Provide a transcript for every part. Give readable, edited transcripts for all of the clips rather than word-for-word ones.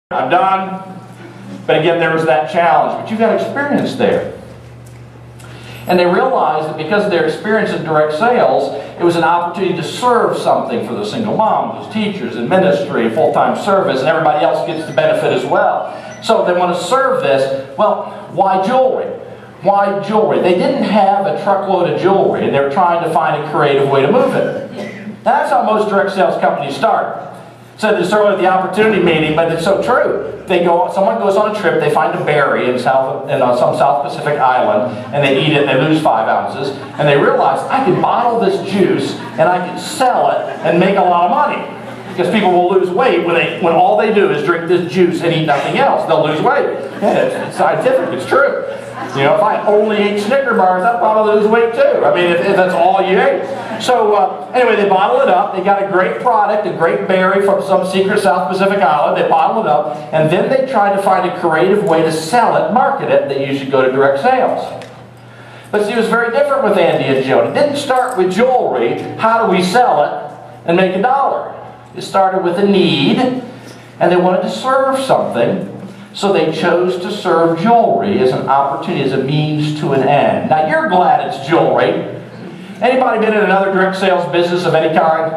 I'm done. But again, there was that challenge. But you got experience there. And they realized that because of their experience in direct sales, it was an opportunity to serve something for the single moms, those teachers, in ministry, full-time service, and everybody else gets the benefit as well. So they want to serve this. Well, why jewelry? Why jewelry? They didn't have a truckload of jewelry, and they were trying to find a creative way to move it. That's how most direct sales companies start. So they start with the opportunity meeting, but it's so true. Someone goes on a trip, they find a berry in some South Pacific island, and they eat it, and they lose 5 ounces, and they realize, I can bottle this juice, and I can sell it, and make a lot of money. Because people will lose weight when all they do is drink this juice and eat nothing else. They'll lose weight. Yeah, it's scientific, it's true. You know, if I only ate Snicker bars, I'd probably lose weight too. I mean, if that's all you ate. So anyway, they bottle it up. They got a great product, a great berry from some secret South Pacific island. They bottle it up, and then they try to find a creative way to sell it, market it. They usually go to direct sales. But see, it was very different with Andy and Joan. It didn't start with jewelry. How do we sell it and make a dollar? It started with a need, and they wanted to serve something. So they chose to serve jewelry as an opportunity, as a means to an end. Now you're glad it's jewelry. Anybody been in another direct sales business of any kind?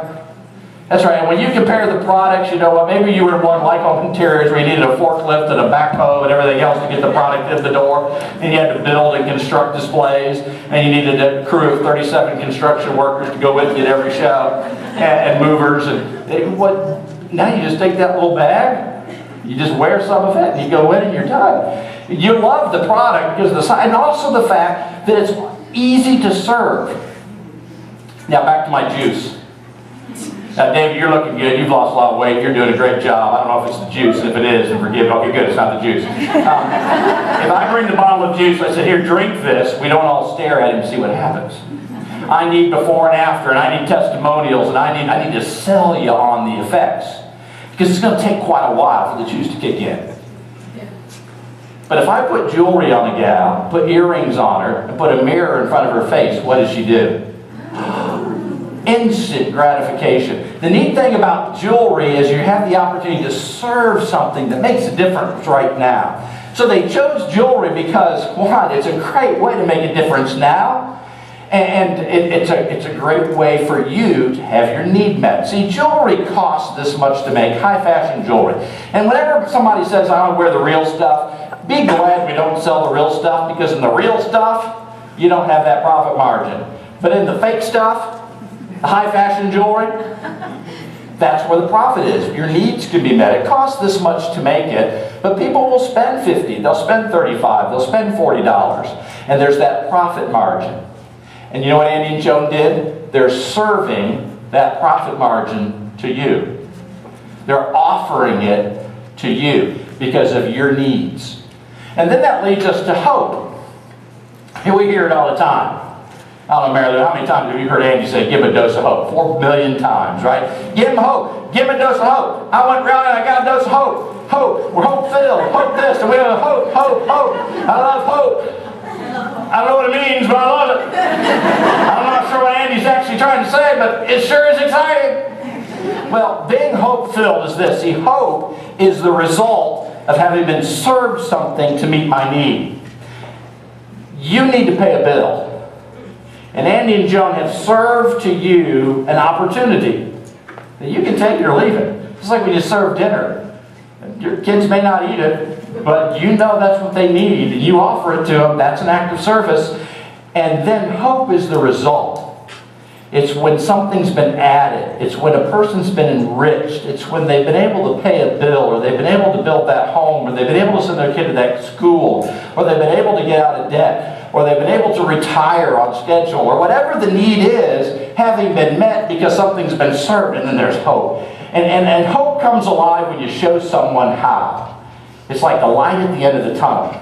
That's right. And when you compare the products, you know what? Maybe you were one like on interiors where you needed a forklift and a backhoe and everything else to get the product in the door. And you had to build and construct displays. And you needed a crew of 37 construction workers to go with you at every show. And movers. Now you just take that little bag. You just wear some of it, and you go in, and you're done. You love the product because of the size, and also the fact that it's easy to serve. Now back to my juice. Now, David, you're looking good. You've lost a lot of weight. You're doing a great job. I don't know if it's the juice. If it is, then forgive me. Okay, good. It's not the juice. If I bring the bottle of juice, I say, here, drink this. We don't all stare at it and see what happens. I need before and after, and I need testimonials, and I need to sell you on the effects. Because it's going to take quite a while for the juice to kick in. But if I put jewelry on a gal, put earrings on her, and put a mirror in front of her face, what does she do? Instant gratification. The neat thing about jewelry is you have the opportunity to serve something that makes a difference right now. So they chose jewelry because, one, it's a great way to make a difference now. And it's a great way for you to have your need met. See, jewelry costs this much to make, high fashion jewelry. And whenever somebody says, I want to wear the real stuff, be glad we don't sell the real stuff, because in the real stuff, you don't have that profit margin. But in the fake stuff, the high fashion jewelry, that's where the profit is. Your needs can be met. It costs this much to make it, but people will spend $50, they'll spend $35, they'll spend $40. And there's that profit margin. And you know what Andy and Joan did? They're serving that profit margin to you. They're offering it to you because of your needs. And then that leads us to hope. Here we hear it all the time. I don't know, Marilyn, how many times have you heard Andy say, give him a dose of hope? 4 million times, right? Give him hope. Give him a dose of hope. I went around and I got a dose of hope. Hope. We're hope-filled. Hope this. And we have hope, hope, hope. I love hope. I don't know what it means, but I love it. I'm not sure what Andy's actually trying to say, but it sure is exciting. Well, being hope-filled is this. See, hope is the result of having been served something to meet my need. You need to pay a bill. And Andy and Joan have served to you an opportunity that you can take it or leave it. It's like when you serve dinner. Your kids may not eat it, but you know that's what they need, and you offer it to them. That's an act of service. And then hope is the result. It's when something's been added. It's when a person's been enriched. It's when they've been able to pay a bill, or they've been able to build that home, or they've been able to send their kid to that school, or they've been able to get out of debt, or they've been able to retire on schedule, or whatever the need is, having been met because something's been served, and then there's hope. And hope comes alive when you show someone how. It's like the light at the end of the tunnel.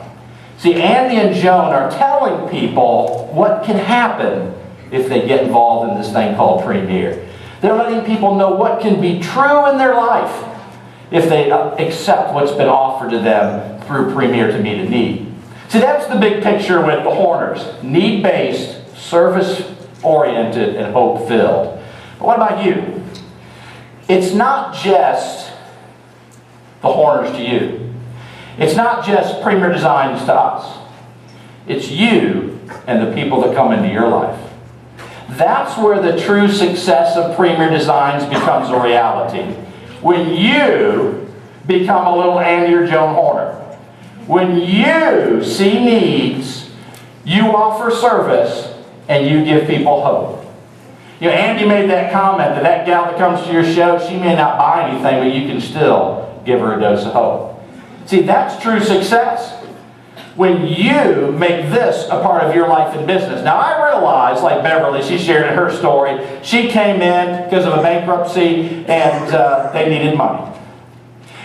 See, Andy and Joan are telling people what can happen if they get involved in this thing called Premier. They're letting people know what can be true in their life if they accept what's been offered to them through Premier to meet a need. See, that's the big picture with the Horners. Need-based, service-oriented, and hope-filled. But what about you? It's not just the Horners to you. It's not just Premier Designs to us. It's you and the people that come into your life. That's where the true success of Premier Designs becomes a reality. When you become a little Andy or Joan Horner. When you see needs, you offer service, and you give people hope. You know, Andy made that comment that that gal that comes to your show, she may not buy anything, but you can still give her a dose of hope. See, that's true success. When you make this a part of your life and business. Now, I realize, like Beverly, she shared in her story, she came in because of a bankruptcy and they needed money.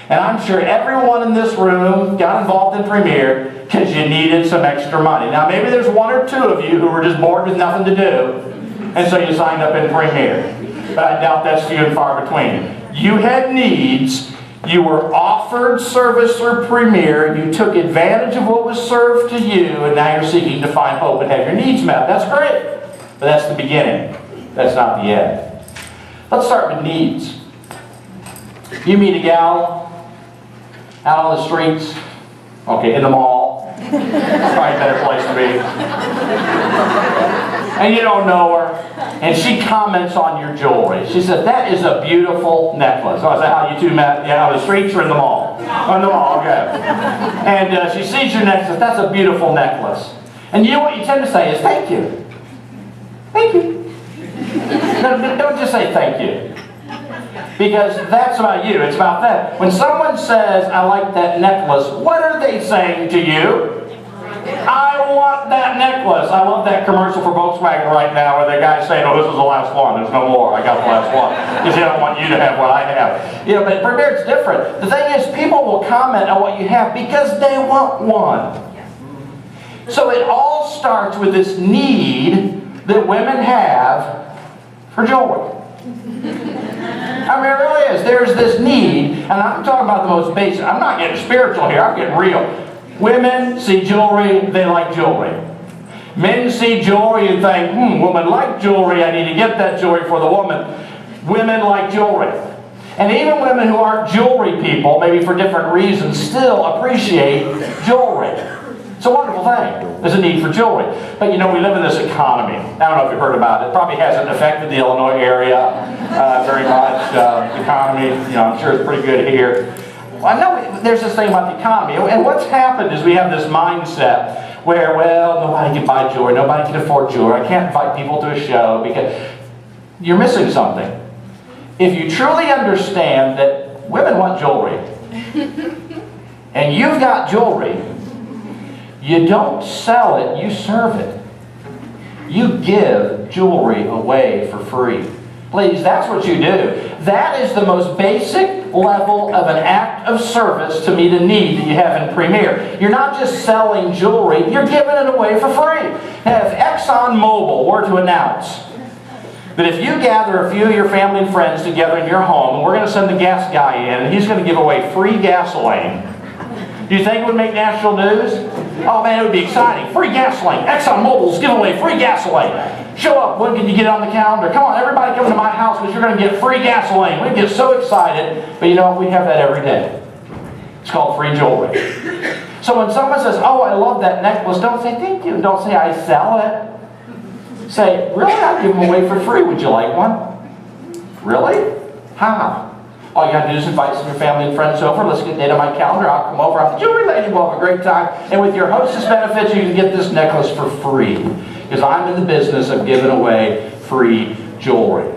And I'm sure everyone in this room got involved in Premier because you needed some extra money. Now, maybe there's one or two of you who were just bored with nothing to do, and so you signed up in Premier. But I doubt that's few and far between. You had needs. You were offered service through Premier. You took advantage of what was served to you, and now you're seeking to find hope and have your needs met. That's great. But that's the beginning. That's not the end. Let's start with needs. You meet a gal out on the streets, okay, in the mall. Probably a better place to be. And you don't know her, and she comments on your jewelry. She said, "That is a beautiful necklace." So I said, "How you two met? Yeah, on the streets or in the mall?" On the mall, okay. And she sees your necklace. "That's a beautiful necklace." And you know what you tend to say is, "Thank you. Thank you." No, don't just say thank you. Because that's about you. It's about them. When someone says, "I like that necklace," what are they saying to you? I want that necklace. I love that commercial for Volkswagen right now where the guy's saying, "Oh, this is the last one. There's no more. I got the last one." Because they don't want you to have what I have. You know, but Premier, it's different. The thing is, people will comment on what you have because they want one. So it all starts with this need that women have for jewelry. I mean, it really is. There's this need, and I'm talking about the most basic. I'm not getting spiritual here. I'm getting real. Women see jewelry, they like jewelry. Men see jewelry and think, women like jewelry, I need to get that jewelry for the woman. Women like jewelry. And even women who aren't jewelry people, maybe for different reasons, still appreciate jewelry. It's a wonderful thing. There's a need for jewelry. But you know, we live in this economy. I don't know if you've heard about it. It probably hasn't affected the Illinois area very much. The economy, you know, I'm sure it's pretty good here. Well, I know there's this thing about the economy. And what's happened is we have this mindset where, well, nobody can buy jewelry. Nobody can afford jewelry. I can't invite people to a show because you're missing something. If you truly understand that women want jewelry, and you've got jewelry, you don't sell it, you serve it. You give jewelry away for free. Ladies, that's what you do. That is the most basic level of an act of service to meet a need that you have in Premier. You're not just selling jewelry, you're giving it away for free. Now, if ExxonMobil were to announce that if you gather a few of your family and friends together in your home, and we're going to send the gas guy in, and he's going to give away free gasoline, do you think it would make national news? Oh man, it would be exciting. Free gasoline. ExxonMobil's giving away free gasoline. Show up. When can you get on the calendar? Come on, everybody come to my house because you're going to get free gasoline. We get so excited. But you know what? We have that every day. It's called free jewelry. So when someone says, "Oh, I love that necklace," don't say thank you. Don't say I sell it. Say, "Really? I'll give them away for free. Would you like one?" "Really? How?" "All you got to do is invite some of your family and friends over. Let's get a date on my calendar. I'll come over. I'm the jewelry lady. We'll have a great time. And with your hostess benefits, you can get this necklace for free. Because I'm in the business of giving away free jewelry."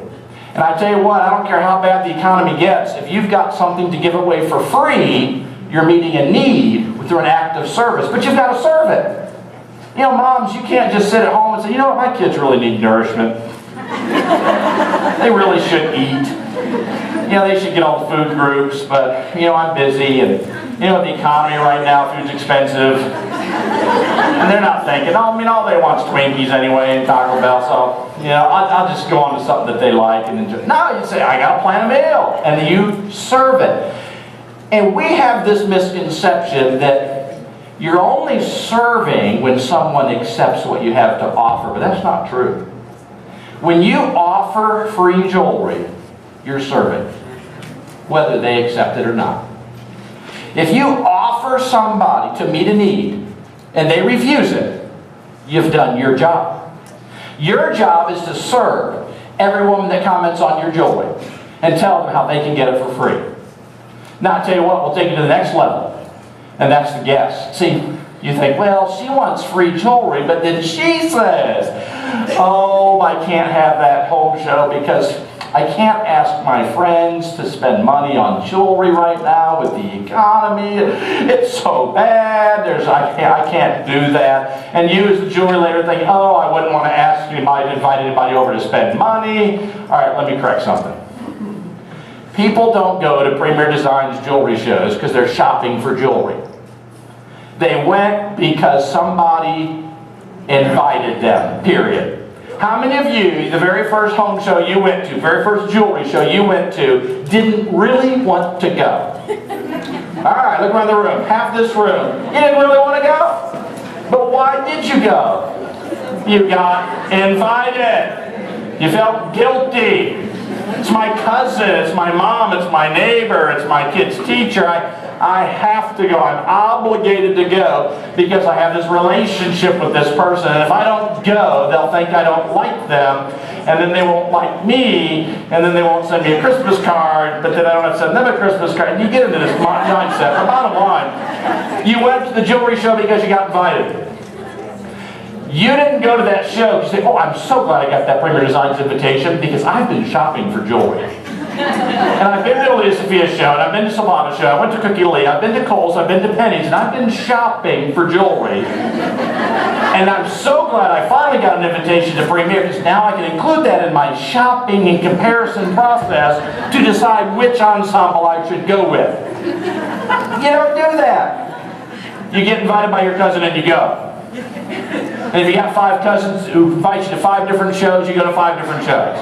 And I tell you what, I don't care how bad the economy gets. If you've got something to give away for free, you're meeting a need through an act of service. But you've got to serve it. You know, moms, you can't just sit at home and say, "You know what, my kids really need nourishment. They really should eat. You know, they should get all the food groups, but, you know, I'm busy, and, you know, the economy right now, food's expensive." And they're not thinking, "Oh, I mean, all they want is Twinkies anyway and Taco Bell, so, you know, I'll just go on to something that they like and enjoy." No, you say, "I got to plan a meal," and you serve it. And we have this misconception that you're only serving when someone accepts what you have to offer, but that's not true. When you offer free jewelry, you're serving, whether they accept it or not. If you offer somebody to meet a need and they refuse it, you've done your job. Your job is to serve every woman that comments on your jewelry and tell them how they can get it for free. Now, I tell you what, we'll take it to the next level, and that's the guest. See, you think, well, she wants free jewelry, but then she says, oh, I can't have that home show because I can't ask my friends to spend money on jewelry right now with the economy. It's so bad. I can't do that. And you as the jewelry lady think, oh, I wouldn't want to ask anybody, invite anybody over to spend money. All right, let me correct something. People don't go to Premier Design's jewelry shows because they're shopping for jewelry. They went because somebody invited them, period. How many of you, the very first home show you went to, very first jewelry show you went to, didn't really want to go? All right, look around the room. Half this room. You didn't really want to go? But why did you go? You got invited. You felt guilty. It's my cousin, it's my mom, it's my neighbor, it's my kid's teacher. I have to go. I'm obligated to go because I have this relationship with this person. And if I don't go, they'll think I don't like them. And then they won't like me. And then they won't send me a Christmas card. But then I don't have to send them a Christmas card. And you get into this mindset. The bottom line, you went to the jewelry show because you got invited. You didn't go to that show because you say, oh, I'm so glad I got that Premier Designs invitation because I've been shopping for jewelry. And I've been to the Leah Sophia show, and I've been to Solana show, I went to Cookie Lee, I've been to Kohl's, I've been to Penny's, and I've been shopping for jewelry. And I'm so glad I finally got an invitation to Premier because now I can include that in my shopping and comparison process to decide which ensemble I should go with. You don't do that. You get invited by your cousin and you go. And if you got 5 cousins who invite you to 5 different shows, you go to 5 different shows.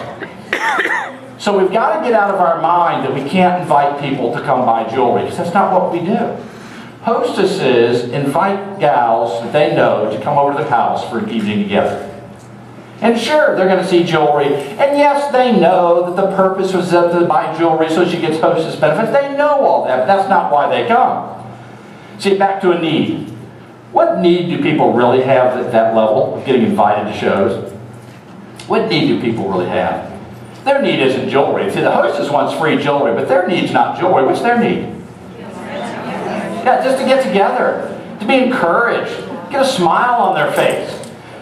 So we've got to get out of our mind that we can't invite people to come buy jewelry, because that's not what we do. Hostesses invite gals that they know to come over to their house for an evening together. And sure, they're going to see jewelry. And yes, they know that the purpose was to buy jewelry so she gets hostess benefits. They know all that, but that's not why they come. See, back to a need. What need do people really have at that level of getting invited to shows? What need do people really have? Their need isn't jewelry. See, the hostess wants free jewelry, but their need's not jewelry. What's their need? Yeah, just to get together, to be encouraged, get a smile on their face.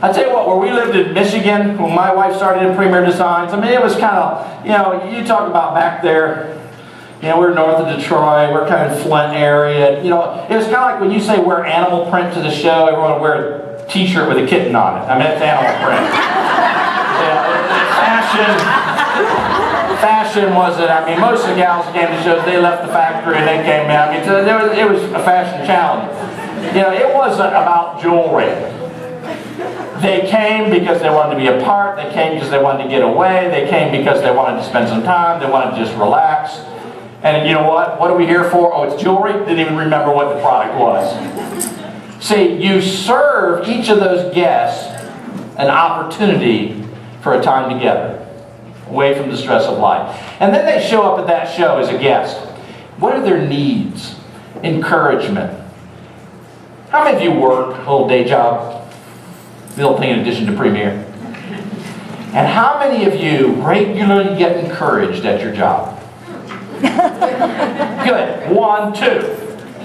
I tell you what, where we lived in Michigan, when my wife started in Premier Designs, I mean, it was kind of, you talk about back there, we're north of Detroit, we're kind of Flint area. It was kind of like when you say wear animal print to the show, everyone would wear a t-shirt with a kitten on it. I mean, it's animal print. Fashion wasn't, most of the gals that came to shows, they left the factory and they came in. So it was a fashion challenge. It wasn't about jewelry. They came because they wanted to be a part, they came because they wanted to get away, they came because they wanted to spend some time, they wanted to just relax. And you know what? What are we here for? Oh, it's jewelry? Didn't even remember what the product was. See, you serve each of those guests an opportunity for a time together, away from the stress of life. And then they show up at that show as a guest. What are their needs? Encouragement. How many of you work a little day job, a little thing in addition to Premier? And how many of you regularly get encouraged at your job? Good. 1, 2,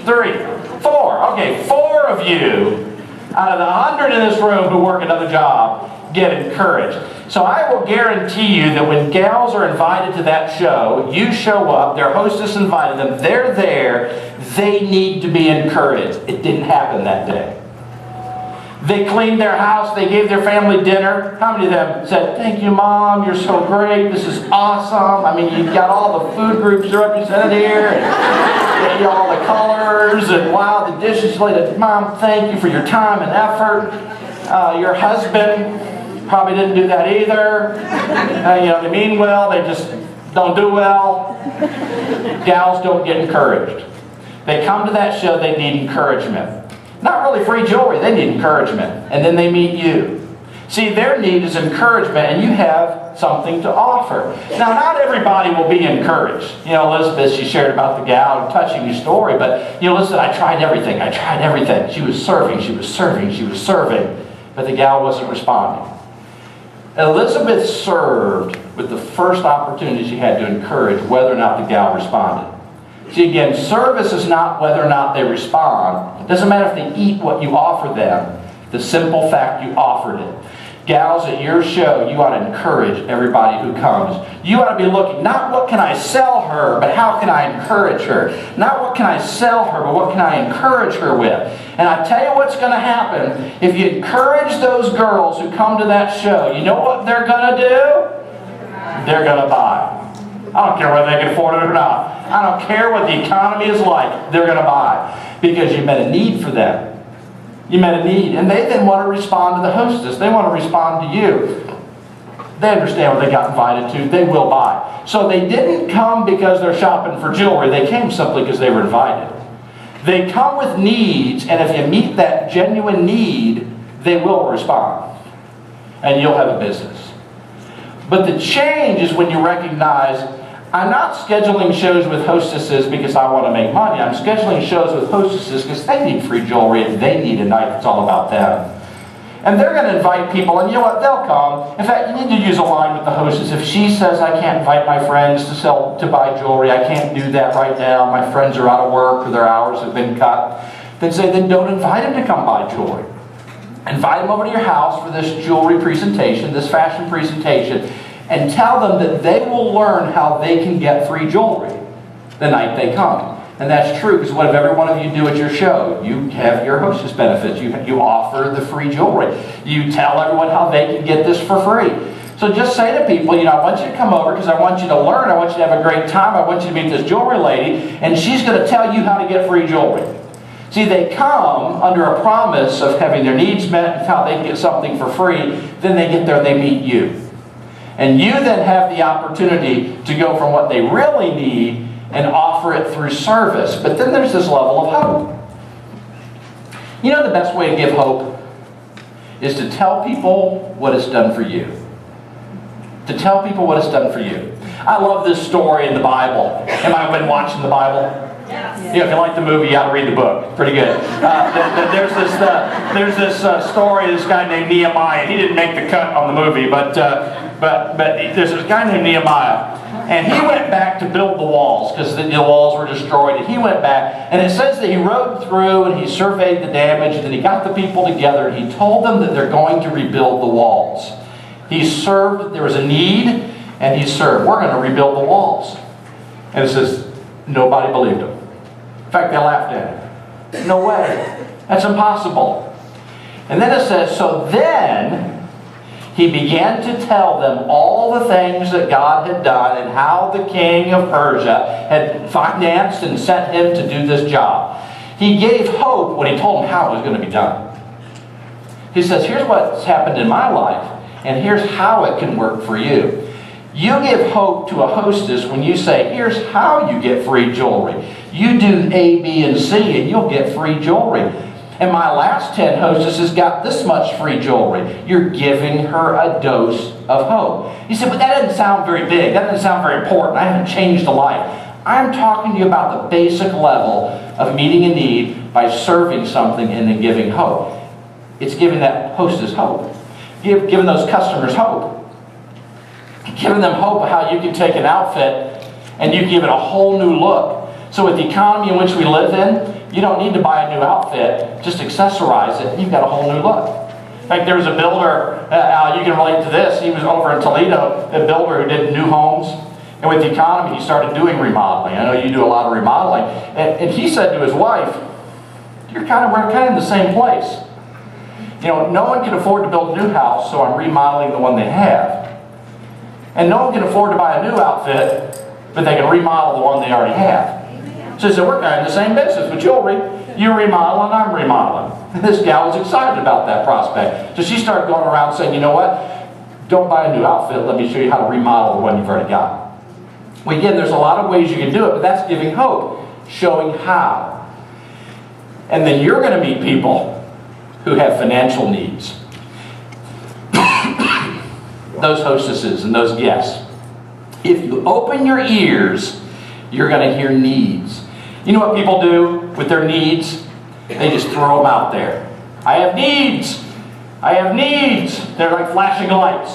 3, 4. Okay, 4 of you out of the 100 in this room who work another job get encouraged. So I will guarantee you that when gals are invited to that show, you show up, their hostess invited them, they're there, they need to be encouraged. It didn't happen that day. They cleaned their house, they gave their family dinner. How many of them said, thank you, Mom, you're so great, this is awesome. You've got all the food groups represented here, and all the colors, and wow, the dishes. Mom, thank you for your time and effort. Your husband probably didn't do that either. They mean well, they just don't do well. Gals don't get encouraged. They come to that show, they need encouragement. Not really free jewelry, they need encouragement. And then they meet you. See, their need is encouragement, and you have something to offer. Now, not everybody will be encouraged. You know, Elizabeth, she shared about the gal, touching story, but, you know, listen, I tried everything. I tried everything. She was serving, she was serving, she was serving, but the gal wasn't responding. Elizabeth served with the first opportunity she had to encourage whether or not the gal responded. See, again, service is not whether or not they respond. It doesn't matter if they eat what you offer them. The simple fact you offered it. Gals, at your show, you ought to encourage everybody who comes. You ought to be looking, not what can I sell her, but how can I encourage her? Not what can I sell her, but what can I encourage her with? And I tell you what's going to happen. If you encourage those girls who come to that show, you know what they're going to do? They're going to buy. I don't care whether they can afford it or not. I don't care what the economy is like. They're going to buy. Because you met a need for them. You met a need. And they then want to respond to the hostess. They want to respond to you. They understand what they got invited to. They will buy. So they didn't come because they're shopping for jewelry. They came simply because they were invited. They come with needs, and if you meet that genuine need, they will respond. And you'll have a business. But the change is when you recognize, I'm not scheduling shows with hostesses because I want to make money. I'm scheduling shows with hostesses because they need free jewelry and they need a night that's all about them. And they're going to invite people, and you know what? They'll come. In fact, you need to use a line with the hostess. If she says, I can't invite my friends to buy jewelry, I can't do that right now, my friends are out of work or their hours have been cut, then say, then don't invite them to come buy jewelry. Invite them over to your house for this jewelry presentation, this fashion presentation, and tell them that they will learn how they can get free jewelry the night they come. And that's true, because what if every one of you do at your show? You have your hostess benefits. You offer the free jewelry. You tell everyone how they can get this for free. So just say to people, you know, I want you to come over because I want you to learn. I want you to have a great time. I want you to meet this jewelry lady, and she's going to tell you how to get free jewelry. See, they come under a promise of having their needs met and how they can get something for free. Then they get there and they meet you. And you then have the opportunity to go from what they really need and offer it through service. But then there's this level of hope. You know the best way to give hope is to tell people what it's done for you. To tell people what it's done for you. I love this story in the Bible. Have I been watching the Bible? Yes. Yeah, if you like the movie, you got to read the book. Pretty good. There's this story of this guy named Nehemiah. He didn't make the cut on the movie, but there's this guy named Nehemiah, and he went back to build the walls because the walls were destroyed. And he went back, and it says that he rode through and he surveyed the damage, and then he got the people together and he told them that they're going to rebuild the walls. He served. There was a need, and he served. We're going to rebuild the walls. And it says nobody believed him. In fact, they laughed at him. No way. That's impossible. And then it says, so then he began to tell them all the things that God had done and how the king of Persia had financed and sent him to do this job. He gave hope when he told them how it was going to be done. He says, here's what's happened in my life, and here's how it can work for you. You give hope to a hostess when you say, here's how you get free jewelry. You do A, B, and C, and you'll get free jewelry. And my last 10 hostesses got this much free jewelry. You're giving her a dose of hope. You said, but that doesn't sound very big. That doesn't sound very important. I haven't changed a life. I'm talking to you about the basic level of meeting a need by serving something and then giving hope. It's giving that hostess hope. Giving those customers hope. Giving them hope of how you can take an outfit and you give it a whole new look. So with the economy in which we live in, you don't need to buy a new outfit. Just accessorize it and you've got a whole new look. In fact, there was a builder, you can relate to this. He was over in Toledo, a builder who did new homes. And with the economy, he started doing remodeling. I know you do a lot of remodeling. And he said to his wife, we're kind of in the same place. You know, no one can afford to build a new house, so I'm remodeling the one they have. And no one can afford to buy a new outfit, but they can remodel the one they already have. So he said, we're kind of in the same business with jewelry. You remodel and I'm remodeling. And this gal was excited about that prospect. So she started going around saying, you know what? Don't buy a new outfit. Let me show you how to remodel the one you've already got. Well, again, there's a lot of ways you can do it, but that's giving hope, showing how. And then you're going to meet people who have financial needs. those hostesses and those guests. If you open your ears, you're going to hear needs. You know what people do with their needs? They just throw them out there. I have needs. I have needs. They're like flashing lights.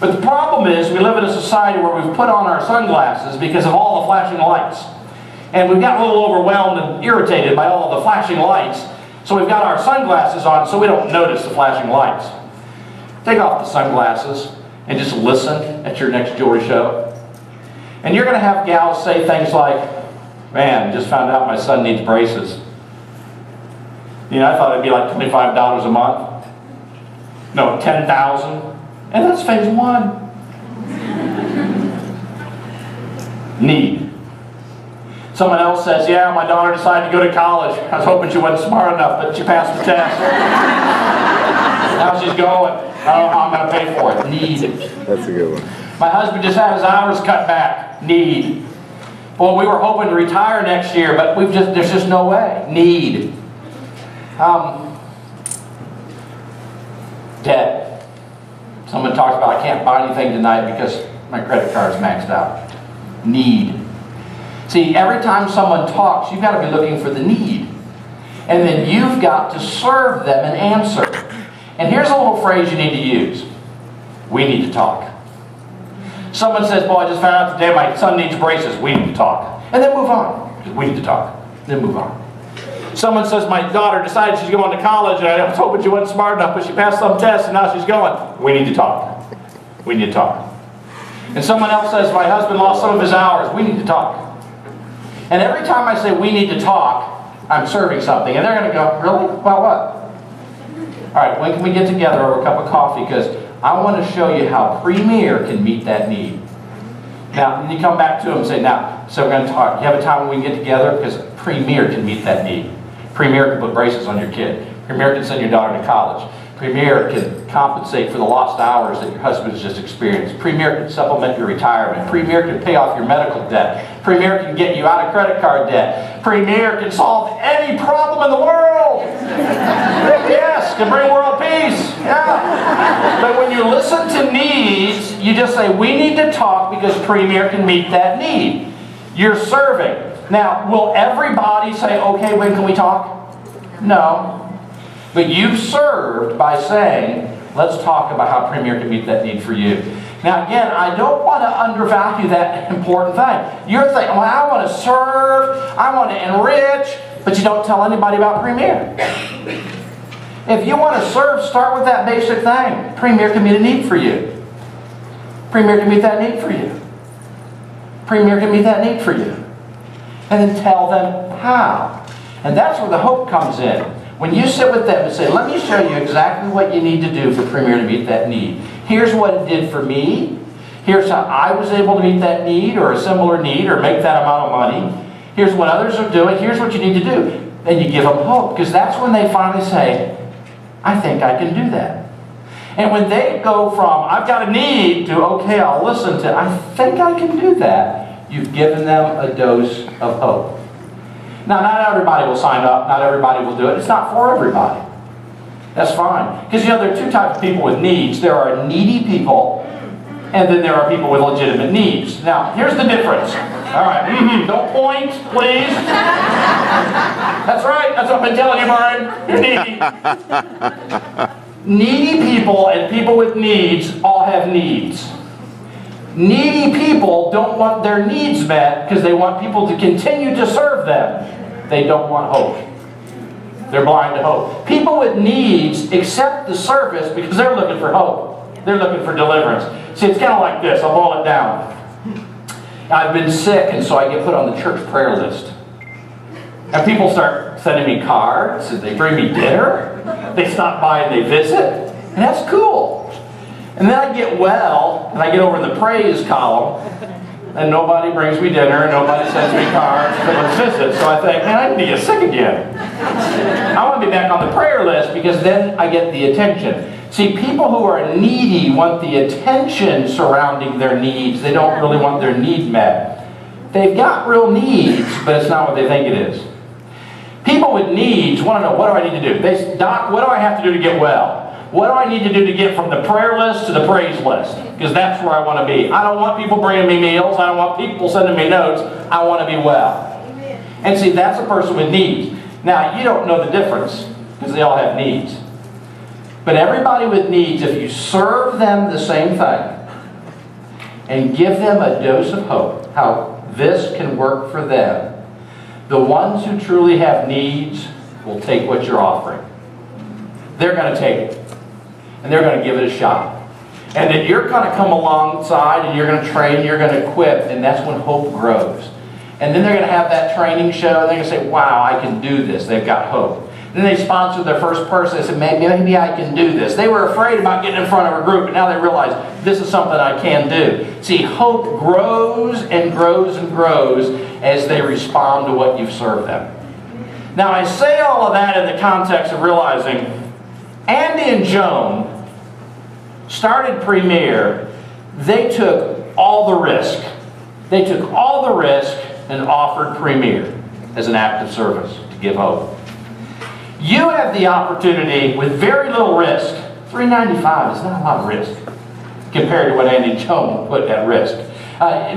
But the problem is we live in a society where we've put on our sunglasses because of all the flashing lights. And we've got a little overwhelmed and irritated by all the flashing lights. So we've got our sunglasses on so we don't notice the flashing lights. Take off the sunglasses and just listen at your next jewelry show. And you're going to have gals say things like, man, just found out my son needs braces. You know, I thought it'd be like $25 a month. No, $10,000. And that's phase one. Need. Someone else says, yeah, my daughter decided to go to college. I was hoping she wasn't smart enough, but she passed the test. Now she's going. I don't know how I'm going to pay for it. Need. That's a good one. My husband just had his hours cut back. Need. Well, we were hoping to retire next year, but there's just no way. Need. Debt. Someone talks about, I can't buy anything tonight because my credit card's maxed out. Need. See, every time someone talks, you've got to be looking for the need. And then you've got to serve them and answer. And here's a little phrase you need to use. We need to talk. Someone says, boy, I just found out today my son needs braces. We need to talk. And then move on. We need to talk. Then move on. Someone says, my daughter decided she's going to college and I was hoping she wasn't smart enough, but she passed some tests and now she's going. We need to talk. We need to talk. And someone else says, my husband lost some of his hours. We need to talk. And every time I say we need to talk, I'm serving something. And they're going to go, really? About what? All right, when can we get together over a cup of coffee? Because I want to show you how Premier can meet that need. Now, you come back to them and say, now, so we're going to talk. You have a time when we can get together? Because Premier can meet that need. Premier can put braces on your kid. Premier can send your daughter to college. Premier can compensate for the lost hours that your husband has just experienced. Premier can supplement your retirement. Premier can pay off your medical debt. Premier can get you out of credit card debt. Premier can solve any problem in the world. Yes, can bring world peace. Yeah. But when you listen to needs, you just say, we need to talk because Premier can meet that need. You're serving. Now, will everybody say, okay, when can we talk? No. But you've served by saying, let's talk about how Premier can meet that need for you. Now again, I don't want to undervalue that important thing. You're thinking, well, I want to serve, I want to enrich, but you don't tell anybody about Premier. If you want to serve, start with that basic thing. Premier can meet a need for you. Premier can meet that need for you. Premier can meet that need for you. And then tell them how. And that's where the hope comes in. When you sit with them and say, let me show you exactly what you need to do for Premier to meet that need. Here's what it did for me. Here's how I was able to meet that need or a similar need or make that amount of money. Here's what others are doing. Here's what you need to do. And you give them hope. Because that's when they finally say, I think I can do that. And when they go from, I've got a need, to, okay, I'll listen, to, I think I can do that, you've given them a dose of hope. Now, not everybody will sign up. Not everybody will do it. It's not for everybody. That's fine. Because, you know, there are two types of people with needs. There are needy people, and then there are people with legitimate needs. Now, here's the difference. All right. Don't point, please. That's right. That's what I've been telling you, Brian. You're needy. Needy people and people with needs all have needs. Needy people don't want their needs met because they want people to continue to serve them. They don't want hope. They're blind to hope. People with needs accept the service because they're looking for hope. They're looking for deliverance. See, it's kind of like this. I'll boil it down. I've been sick, and so I get put on the church prayer list. And people start sending me cards, and they bring me dinner. They stop by and they visit. And that's cool. And then I get well, and I get over in the praise column, and nobody brings me dinner, and nobody sends me cards to visit. So I think, man, I need to get sick again. I want to be back on the prayer list because then I get the attention. See, people who are needy want the attention surrounding their needs. They don't really want their need met. They've got real needs, but it's not what they think it is. People with needs want to know, what do I need to do? Doc, what do I have to do to get well? What do I need to do to get from the prayer list to the praise list? Because that's where I want to be. I don't want people bringing me meals. I don't want people sending me notes. I want to be well. Amen. And see, that's a person with needs. Now, you don't know the difference because they all have needs. But everybody with needs, if you serve them the same thing and give them a dose of hope, how this can work for them, the ones who truly have needs will take what you're offering. They're going to take it. And they're going to give it a shot. And then you're going to come alongside and you're going to train, you're going to equip, and that's when hope grows. And then they're going to have that training show, and they're going to say, wow, I can do this. They've got hope. Then they sponsored their first person. They said, maybe I can do this. They were afraid about getting in front of a group, but now they realize this is something I can do. See, hope grows and grows and grows as they respond to what you've served them. Now, I say all of that in the context of realizing Andy and Joan started Premier. They took all the risk. They took all the risk and offered Premier as an act of service to give hope. You have the opportunity with very little risk. $3.95 is not a lot of risk compared to what Andy and Joan put at risk.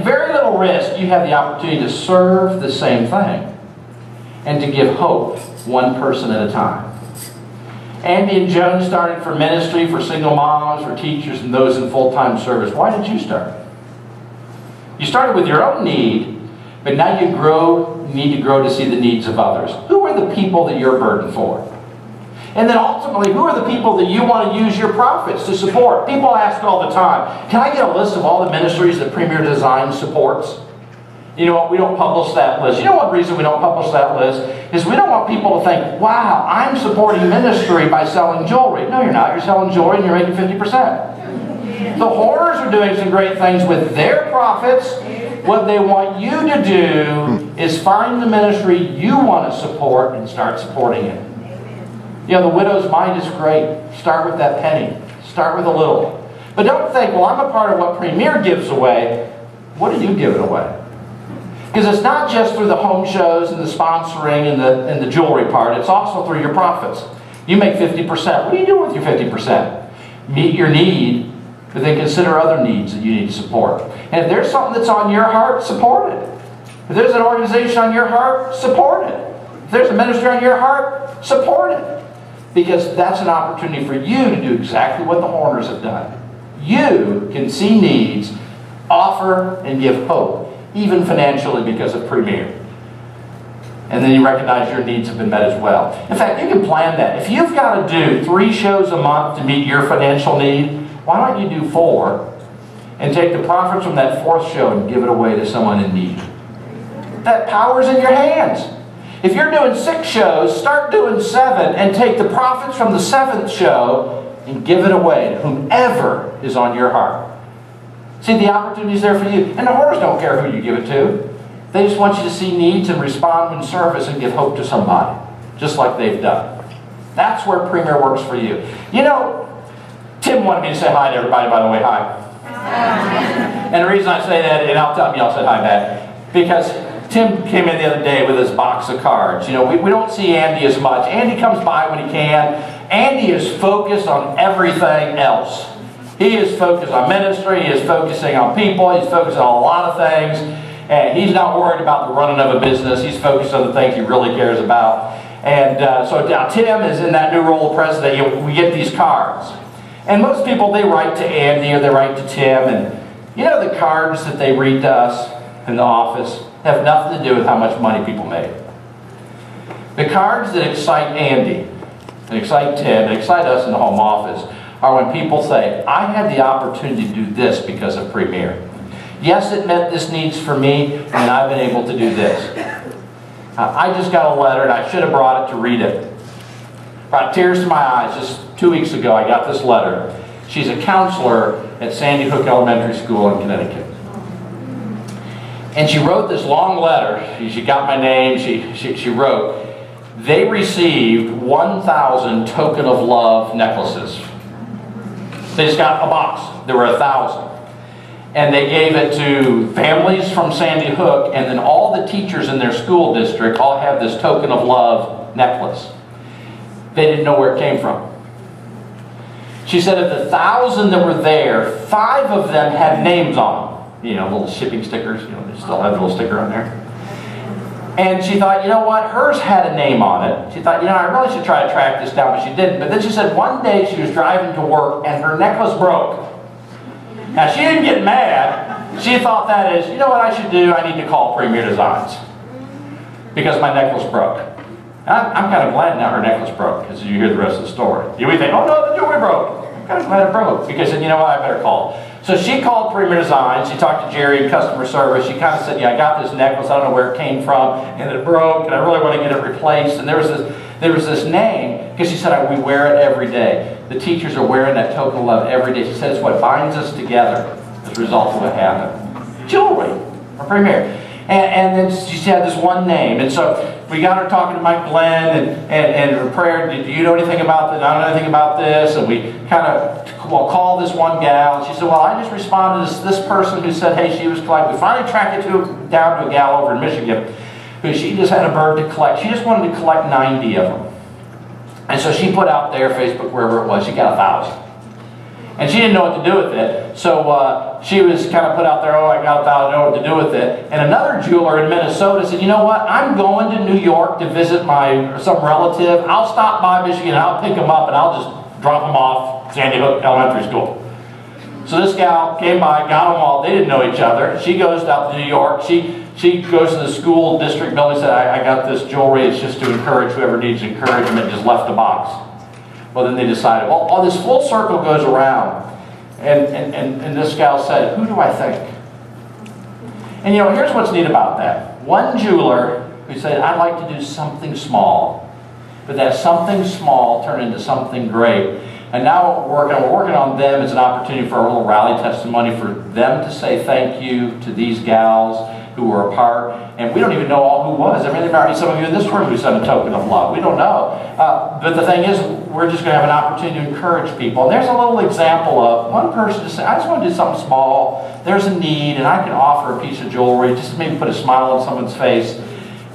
Very little risk, you have the opportunity to serve the same thing and to give hope one person at a time. Andy and Joan started for ministry, for single moms, for teachers, and those in full-time service. Why did you start? You started with your own need, but now you need to grow to see the needs of others. Who are the people that you're burdened for? And then ultimately, who are the people that you want to use your profits to support? People ask all the time, can I get a list of all the ministries that Premier Design supports? You know what? We don't publish that list. You know what reason we don't publish that list? Is we don't want people to think, wow, I'm supporting ministry by selling jewelry. No, you're not. You're selling jewelry and you're making 50%. The Horners are doing some great things with their profits. What they want you to do is find the ministry you want to support and start supporting it. You know, the widow's mind is great. Start with that penny. Start with a little. But don't think, well, I'm a part of what Premier gives away. What are you giving away? Because it's not just through the home shows and the sponsoring and the jewelry part. It's also through your profits. You make 50%. What do you do with your 50%? Meet your need, but then consider other needs that you need to support. And if there's something that's on your heart, support it. If there's an organization on your heart, support it. If there's a ministry on your heart, support it. Because that's an opportunity for you to do exactly what the Horners have done. You can see needs, offer, and give hope. Even financially because of Premier. And then you recognize your needs have been met as well. In fact, you can plan that. If you've got to do 3 shows a month to meet your financial need, why don't you do 4 and take the profits from that 4th show and give it away to someone in need? That power's in your hands. If you're doing 6 shows, start doing 7 and take the profits from the 7th show and give it away to whomever is on your heart. See, the opportunity's there for you. And the Horners don't care who you give it to. They just want you to see needs and respond in service and give hope to somebody, just like they've done. That's where Premier works for you. You know, Tim wanted me to say hi to everybody, by the way. Hi. And the reason I say that, and I'll tell him y'all said hi back, because Tim came in the other day with his box of cards. You know, we don't see Andy as much. Andy comes by when he can. Andy is focused on everything else. He is focused on ministry, he is focusing on people, he's focused on a lot of things, and he's not worried about the running of a business, he's focused on the things he really cares about. And so now Tim is in that new role of president. You know, we get these cards. And most people, they write to Andy or they write to Tim, and you know the cards that they read to us in the office have nothing to do with how much money people make. The cards that excite Andy, and excite Tim, and excite us in the home office are when people say, I had the opportunity to do this because of Premier. Yes, it met this needs for me, and I've been able to do this. I just got a letter, and I should have brought it to read it. Brought tears to my eyes. Just 2 weeks ago, I got this letter. She's a counselor at Sandy Hook Elementary School in Connecticut. And she wrote this long letter. She got my name. She wrote, they received 1,000 token of love necklaces. They just got a box. There were 1,000. And they gave it to families from Sandy Hook, and then all the teachers in their school district all have this token of love necklace. They didn't know where it came from. She said of the 1,000 that were there, 5 of them had names on them. You know, little shipping stickers. You know, they still have a little sticker on there. And she thought, you know what, hers had a name on it. She thought, you know, I really should try to track this down, but she didn't. But then she said one day she was driving to work and her necklace broke. Now, she didn't get mad. She thought that is, you know what I should do? I need to call Premier Designs because my necklace broke. I'm kind of glad now her necklace broke, because you hear the rest of the story. You would think, oh no, the jewelry broke. I'm kind of glad it broke, because you know what, I better call. So she called Premier Design. She talked to Jerry in customer service. She kind of said, yeah, I got this necklace. I don't know where it came from, and it broke, and I really want to get it replaced. And there was this name, because she said, we wear it every day. The teachers are wearing that token of love every day. She said, it's what binds us together as a result of what happened. Jewelry from Premier. And then she had this one name. And so we got her talking to Mike Glenn and her prayer, do you know anything about this? I don't know anything about this. And we kind of called this one gal. And she said, well, I just responded to this person who said, hey, she was collecting. We finally tracked it down to a gal over in Michigan who she just had a bird to collect. She just wanted to collect 90 of them. And so she put out there, Facebook, wherever it was, she got 1,000. And she didn't know what to do with it. So she was kind of put out there, oh, I got 1,000, I don't know what to do with it. And another jeweler in Minnesota said, you know what, I'm going to New York to visit some relative. I'll stop by Michigan, I'll pick them up, and I'll just drop them off Sandy Hook Elementary School. So this gal came by, got them all. They didn't know each other. She goes out to New York. She goes to the school district building and said, I got this jewelry. It's just to encourage whoever needs encouragement. Just left a box. Well, then they decided, well, this full circle goes around. And this gal said, who do I think? And you know, here's what's neat about that. One jeweler who said, I'd like to do something small. But that something small turned into something great. And now we're working on them as an opportunity for a little rally testimony for them to say thank you to these gals who were a part. And we don't even know all who was. I mean, there might be some of you in this room who sent a token of love. We don't know. But the thing is, we're just going to have an opportunity to encourage people. And there's a little example of one person just saying, I just want to do something small. There's a need, and I can offer a piece of jewelry, just to maybe put a smile on someone's face.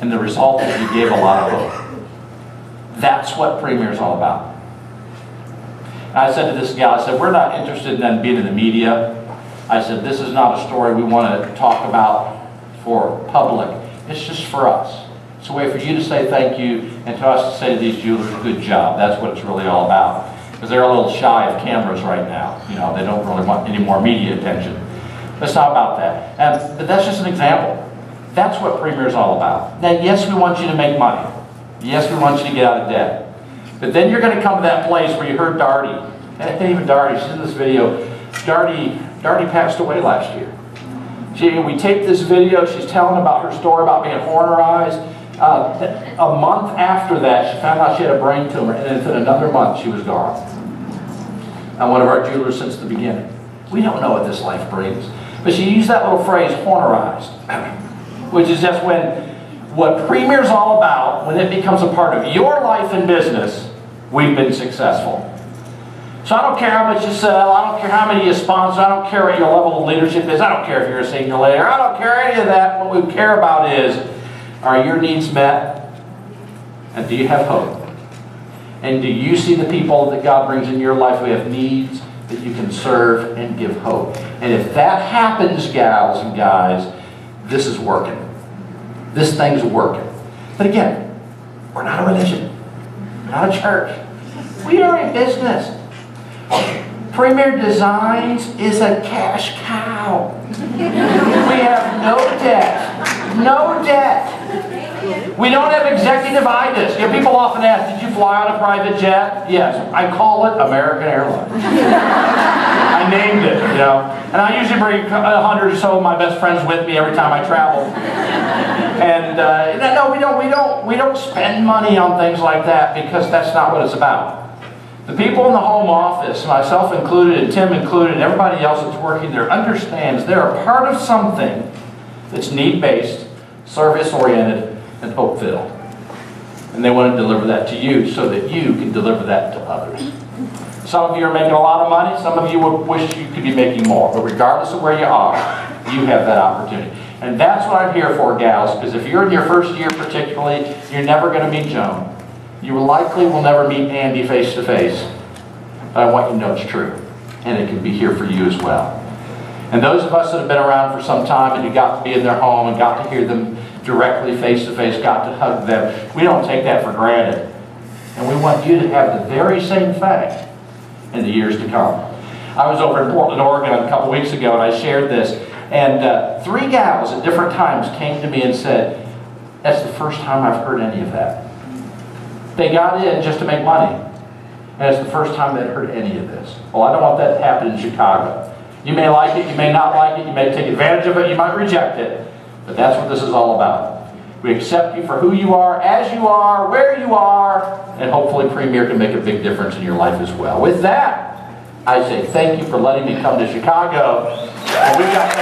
And the result is you gave a lot of hope. That's what Premier is all about. And I said to this gal, I said, we're not interested in being in the media. I said, this is not a story we want to talk about for public. It's just for us. It's a way for you to say thank you and to us to say to these jewelers, good job. That's what it's really all about. Because they're a little shy of cameras right now. You know, they don't really want any more media attention. But it's not about that. But that's just an example. That's what Premier is all about. Now, yes, we want you to make money. Yes, we want you to get out of debt. But then you're going to come to that place where you heard Darty. And even Darty, she's in this video. Darty passed away last year. We taped this video. She's telling about her story about being hornerized. A month after that, she found out she had a brain tumor, and then within another month, she was gone. I'm one of our jewelers since the beginning. We don't know what this life brings. But she used that little phrase, hornerized, which is just what Premier's all about, when it becomes a part of your life and business, we've been successful. So I don't care how much you sell, I don't care how many you sponsor, I don't care what your level of leadership is, I don't care if you're a senior leader, I don't care any of that. What we care about is, are your needs met? And do you have hope? And do you see the people that God brings in your life who have needs that you can serve and give hope? And if that happens, gals and guys, this is working. This thing's working. But again, we're not a religion. We're not a church. We are a business. Premier Designs is a cash cow. We have no debt. No debt. We don't have executive-itis. You know, people often ask, did you fly on a private jet? Yes. I call it American Airlines. I named it, you know. And I usually bring 100 or so of my best friends with me every time I travel. And no, we don't spend money on things like that, because that's not what it's about. The people in the home office, myself included, and Tim included, and everybody else that's working there, understands they're a part of something that's need-based, service-oriented, and hope-filled. And they want to deliver that to you so that you can deliver that to others. Some of you are making a lot of money. Some of you would wish you could be making more. But regardless of where you are, you have that opportunity. And that's what I'm here for, gals, because if you're in your first year particularly, you're never going to meet Joan. You likely will never meet Andy face to face. But I want you to know it's true. And it can be here for you as well. And those of us that have been around for some time and you got to be in their home and got to hear them directly face to face, got to hug them, we don't take that for granted. And we want you to have the very same thing in the years to come. I was over in Portland, Oregon a couple weeks ago, and I shared this. And 3 gals at different times came to me and said, that's the first time I've heard any of that. They got in just to make money. And it's the first time they'd heard any of this. Well, I don't want that to happen in Chicago. You may like it, you may not like it, you may take advantage of it, you might reject it. But that's what this is all about. We accept you for who you are, as you are, where you are, and hopefully Premier can make a big difference in your life as well. With that, I say thank you for letting me come to Chicago. And we've got